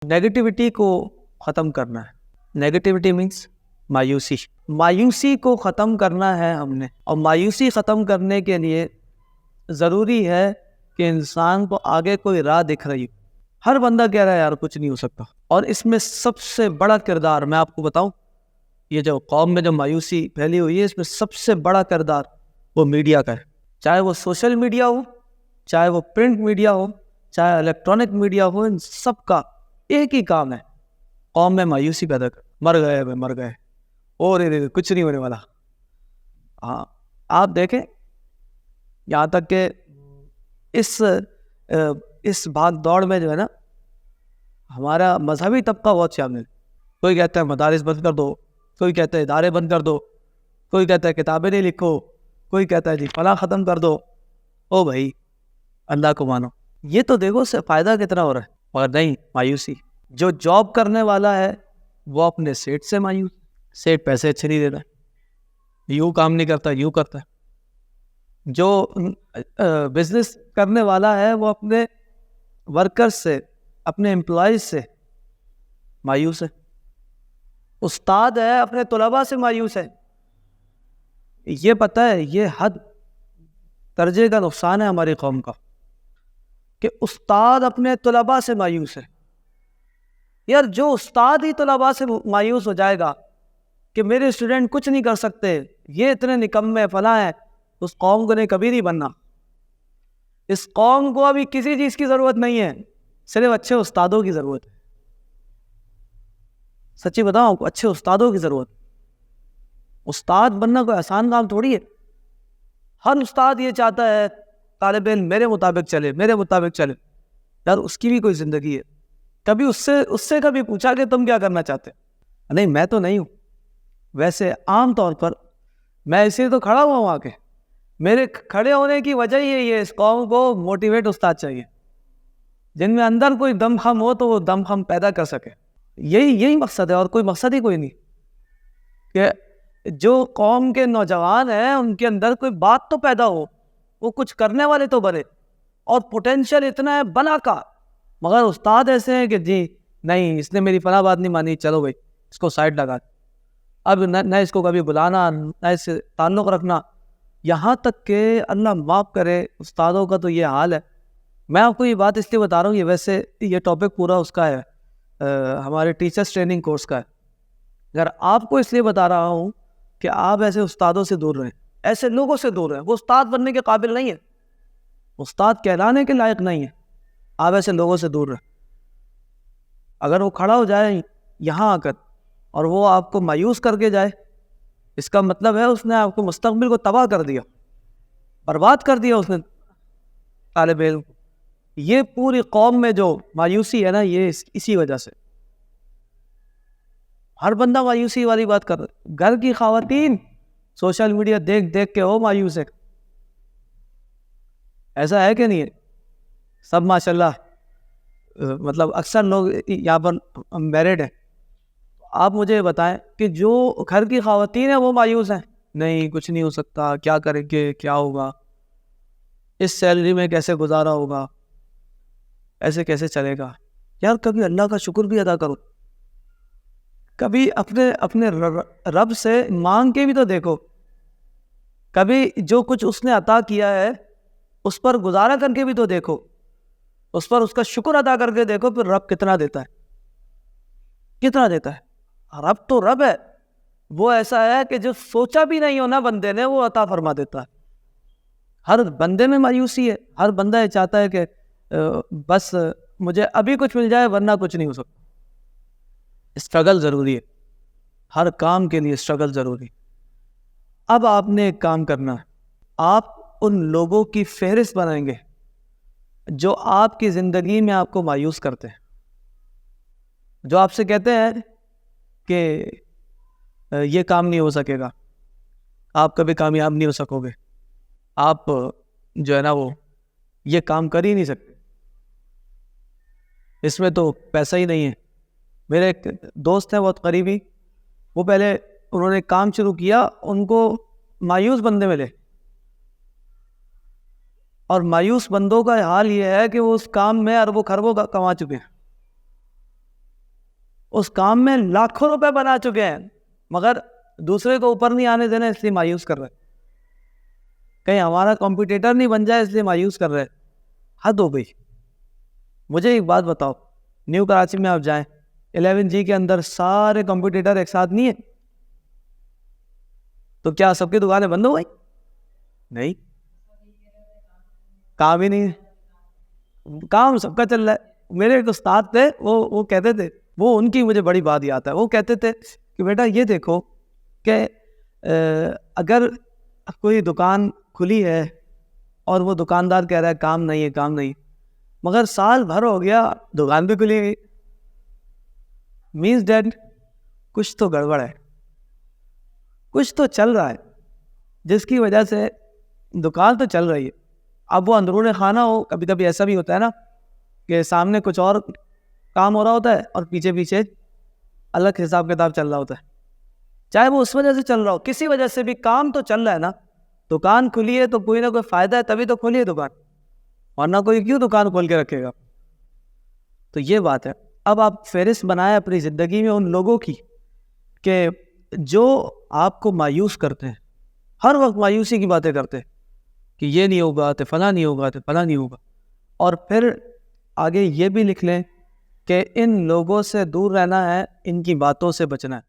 Negativity को ख़त्म करना है. नेगेटिविटी मीन्स मायूसी. मायूसी को ख़त्म करना है हमने, और मायूसी ख़त्म करने के लिए ज़रूरी है कि इंसान को आगे कोई राह दिख रही हो. हर बंदा कह रहा है यार कुछ नहीं हो सकता, और इसमें सबसे बड़ा किरदार मैं आपको बताऊं, ये जो कौम में जो मायूसी फैली हुई है, इसमें सबसे बड़ा किरदार वो मीडिया का है. चाहे वो सोशल मीडिया हो, चाहे वो प्रिंट मीडिया हो, चाहे इलेक्ट्रॉनिक मीडिया हो, इन सब का एक ही काम है, कौम में मायूसी पैदा कर. मर गए भाई, मर गए, और कुछ नहीं होने वाला. हाँ, आप देखें यहाँ तक कि इस भाग दौड़ में जो है ना, हमारा मजहबी तबका बहुत शामिल. कोई कहता है मदारिस बंद कर दो, कोई कहता है इदारे बंद कर दो, कोई कहता है किताबें नहीं लिखो, कोई कहता है जी फला ख़त्म कर दो. ओ भाई, अल्लाह को मानो. ये तो देखो उससे फ़ायदा कितना हो रहा है, मगर नहीं, मायूसी. जो जॉब करने वाला है वो अपने सेठ से मायूस, सेठ पैसे अच्छे नहीं देता, यूँ काम नहीं करता, यूँ करता है. जो बिजनेस करने वाला है वो अपने वर्कर्स से, अपने एम्प्लॉयज़ से मायूस है. उस्ताद है अपने तलबा से मायूस है. ये पता है, ये हद दर्जे का नुकसान है हमारी कौम का कि उस्ताद अपने तलबा से मायूस है. यार, जो उस्ताद ही तलबा से मायूस हो जाएगा कि मेरे स्टूडेंट कुछ नहीं कर सकते, ये इतने निकम्मे फला है, उस कौम को ने कभी नहीं बनना. इस कौम को अभी किसी चीज़ की ज़रूरत नहीं है, सिर्फ अच्छे उस्तादों की ज़रूरत है. सच्ची बताओ, आपको अच्छे उस्तादों की ज़रूरत. उस्ताद बनना कोई आसान काम थोड़ी है. हर उस्ताद ये चाहता है तालिब इल्म मेरे मुताबिक चले, मेरे मुताबिक चले. यार, उसकी भी कोई ज़िंदगी है. कभी उससे कभी पूछा कि तुम क्या करना चाहते? नहीं, मैं तो नहीं हूँ. वैसे आम तौर पर मैं इसलिए तो खड़ा हुआ हूँ आके. मेरे खड़े होने की वजह ही है, इस कौम को मोटिवेट उस्ताद चाहिए, जिनमें अंदर कोई दमखम हो तो वो दमखम पैदा कर सके. यही मकसद है, और कोई मकसद ही कोई नहीं. कि जो कौम के नौजवान हैं उनके अंदर कोई बात तो पैदा हो, वो कुछ करने वाले तो बने, और पोटेंशियल इतना है बला का. मगर उस्ताद ऐसे हैं कि जी नहीं, इसने मेरी फला बात नहीं मानी, चलो भाई इसको साइड लगा. अब न इसको कभी बुलाना, न इससे ताल्लुक़ रखना. यहाँ तक कि अल्लाह माफ़ करे, उस्तादों का तो ये हाल है. मैं आपको ये बात इसलिए बता रहा हूँ, ये वैसे ये टॉपिक पूरा उसका है, हमारे टीचर्स ट्रेनिंग कोर्स का है. अगर आपको इसलिए बता रहा हूँ कि आप ऐसे उस्तादों से दूर रहें, ऐसे लोगों से दूर रहें. वो उस्ताद बनने के काबिल नहीं है, उस्ताद कहलाने के लायक नहीं है. आप ऐसे लोगों से दूर रहें. अगर वो खड़ा हो जाए यहाँ आकर और वो आपको मायूस करके जाए, इसका मतलब है उसने आपको मुस्तकबिल को तबाह कर दिया, बर्बाद कर दिया उसने तालिब इल्म को. ये पूरी कौम में जो मायूसी है ना, ये इसी वजह से. हर बंदा मायूसी वाली बात कर रहा है. घर की ख़वातीन सोशल मीडिया देख देख के हो मायूस है. ऐसा है कि नहीं है? सब माशाल्लाह, मतलब अक्सर लोग यहाँ पर मैरिड हैं. आप मुझे बताएं कि जो घर की ख़वातीन है वो मायूस हैं. नहीं, कुछ नहीं हो सकता, क्या करेंगे, क्या होगा, इस सैलरी में कैसे गुजारा होगा, ऐसे कैसे चलेगा. यार, कभी अल्लाह का शुक्र भी अदा करो, कभी अपने रब से मांग के भी तो देखो. कभी जो कुछ उसने अता किया है उस पर गुजारा करके भी तो देखो, उस पर उसका शुक्र अदा करके देखो, फिर रब कितना देता है, कितना देता है. रब तो रब है, वो ऐसा है कि जो सोचा भी नहीं हो ना बंदे ने, वो अता फरमा देता है. हर बंदे में मायूसी है. हर बंदा ये चाहता है कि बस मुझे अभी कुछ मिल जाए, वरना कुछ नहीं हो सकता. स्ट्रगल ज़रूरी है, हर काम के लिए स्ट्रगल ज़रूरी है. अब आपने एक काम करना है, आप उन लोगों की फहरिस्त बनाएंगे जो आपकी ज़िंदगी में आपको मायूस करते हैं, जो आपसे कहते हैं कि ये काम नहीं हो सकेगा, आप कभी कामयाब नहीं हो सकोगे, आप जो है ना वो ये काम कर ही नहीं सकते, इसमें तो पैसा ही नहीं है. मेरे एक दोस्त हैं बहुत करीबी, वो पहले उन्होंने काम शुरू किया, उनको मायूस बंदे मिले, और मायूस बंदों का हाल ये है कि वो उस काम में अरबों खरबों कमा चुके हैं. اس کام میں لاکھوں روپے بنا چکے ہیں مگر دوسرے کو اوپر نہیں آنے دینا اس لیے مایوس کر رہے، کہیں ہمارا کمپیٹیٹر نہیں بن جائے اس لیے مایوس کر رہے. حد ہو گئی. مجھے ایک بات بتاؤ، نیو کراچی میں آپ جائیں 11G کے اندر سارے کمپیٹیٹر ایک ساتھ نہیں ہیں، تو کیا سب کی دکانیں بند ہو گئی؟ نہیں، کام ہی نہیں ہے، کام سب کا چل رہا ہے. میرے ایک استاد تھے، وہ کہتے تھے، وہ ان کی مجھے بڑی بات یاد ہے، وہ کہتے تھے کہ بیٹا یہ دیکھو کہ اگر کوئی دکان کھلی ہے اور وہ دکاندار کہہ رہا ہے کام نہیں ہے، کام نہیں، مگر سال بھر ہو گیا دکان بھی کھلی گئی، مینس ڈیٹ کچھ تو گڑبڑ ہے، کچھ تو چل رہا ہے جس کی وجہ سے دکان تو چل رہی ہے. اب وہ اندرون خانہ ہو، کبھی کبھی ایسا بھی ہوتا ہے نا کہ سامنے کچھ اور کام ہو رہا ہوتا ہے اور پیچھے پیچھے الگ حساب کتاب چل رہا ہوتا ہے، چاہے وہ اس وجہ سے چل رہا ہو، کسی وجہ سے بھی کام تو چل رہا ہے نا. دکان کھلی ہے تو کوئی نہ کوئی فائدہ ہے، تبھی تو کھلی ہے دکان، ورنہ کوئی کیوں دکان کھول کے رکھے گا. تو یہ بات ہے. اب آپ فہرست بنائیں اپنی زندگی میں ان لوگوں کی کہ جو آپ کو مایوس کرتے ہیں، ہر وقت مایوسی کی باتیں کرتے ہیں کہ یہ نہیں ہوگا تو فلاں نہیں ہوگا تو فلاں نہیں ہوگا، اور پھر آگے یہ بھی لکھ لیں کہ ان لوگوں سے دور رہنا ہے، ان کی باتوں سے بچنا ہے.